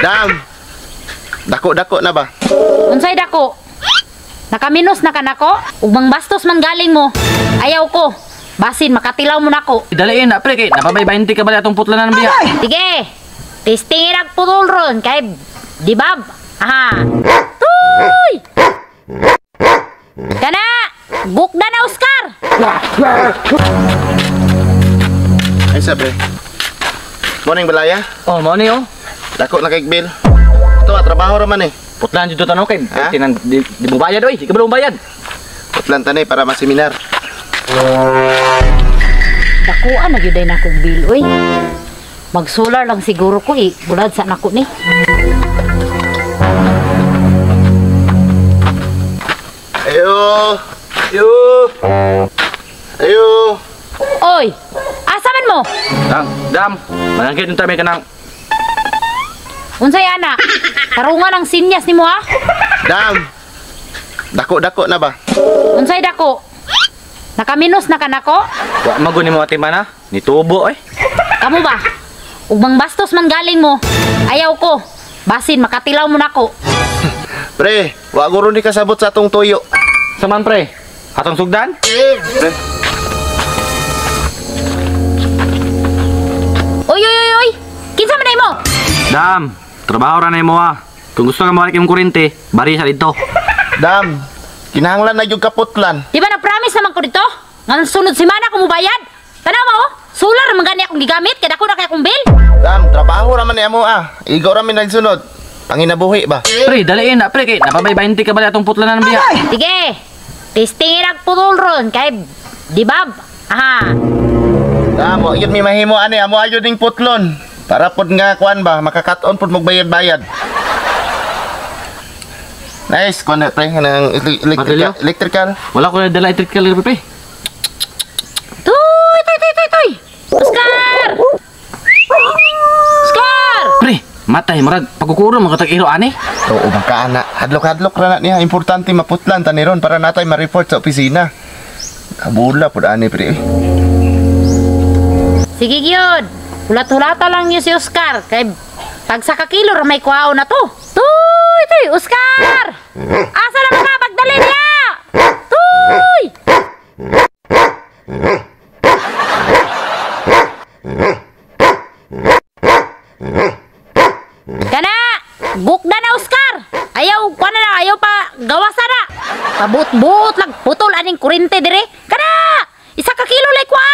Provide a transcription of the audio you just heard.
Dam. Dako-dako na ba? Unsay dako? Nakaminos na ka nako? Ug bastos man galing mo. Ayaw ko. Basin makatilaw mo nako. Daliin na pre kay napabay 20 ka bali atong putlanan biya. Sige. Testing ag putol ron kay di bab. Aha. Tuy! Kana! Bukda na Oscar. Ay sabi. Morning balaya. Oh, mo ni oh. Dako na kay Bill. Ito trabaho ra man eh. Putlan jud tanong kay Ha? tinan di mo bayad oy, di ka ba mo bayad? Putlan tanay para maseminar. Dakuan na gyud na kog bill oy. Mag-solar lang siguro ko eh. Bulad sa nako ni. Ayo. Ayo. Ayo. Oy, asa man mo? Dam, manangkit unta may kanang Unsay ana? Tarungan ang sinyas nimo ha? Dam. Dako-dako na ba? Unsay dako? Nakaminos na ka nako? wa magun nimo ati mana, nitubo eh. Kamu ba? Ug bastos man galing mo. Ayaw ko. Basin makatilaw mo nako. Pre, wa guro ni kasabot sa atong tuyo. Saman pre, atong sugdan? Pre, Oy, oy, oy, oy. Kinsa man mo? Dam, trabaho ra na mo ah. Kung gusto ka mawalik yung kurente, bari sa dito. Dam. Kinahanglan na yung kaputlan. Di ba na-promise naman ko dito? Nga sunod semana ko mo bayad? Tanaw mo, solar man gani akong gigamit kaya dako na kay akong bill. Dam, trabaho raman ni amo ah. Igaw ramin nagsunod. Panginabuhi ba? Pre, daliin na pre kay napabay 20 ka bali atong putlanan biya. Sige. Testing ag putol ron kay di bab. Aha. Dam, wa yun may mahimo ani amo ayo ding putlon. Para pod nga kuan ba makakaton pod magbayad-bayad. Nice, kuan na pre kanang Matilyo? electrical. Wala ko na dala electrical pre. Tuy, tuy, tuy, tuy, tuy. Oscar! Oscar! Pre, matay marag pagkukuro mga tag-iro ani. Oo, baka ana. Hadlok-hadlok ra na niya. Importante maputlan taniron para natay ma-report sa opisina. Kabula pod ani pre. Sige gyud. Hulat-hulata lang niyo si Oscar kay pag sa kakilo ra may kuhaon na to. Tuy, tuy, Oscar! Asa na mga pagdali niya? Tuy! Kana! Bukda na Oscar! Ayaw, kuha na lang, ayaw pa gawasa na! Pabut-but lang, putol aning kurente dire. Kana! Isa ka kilo like kwa!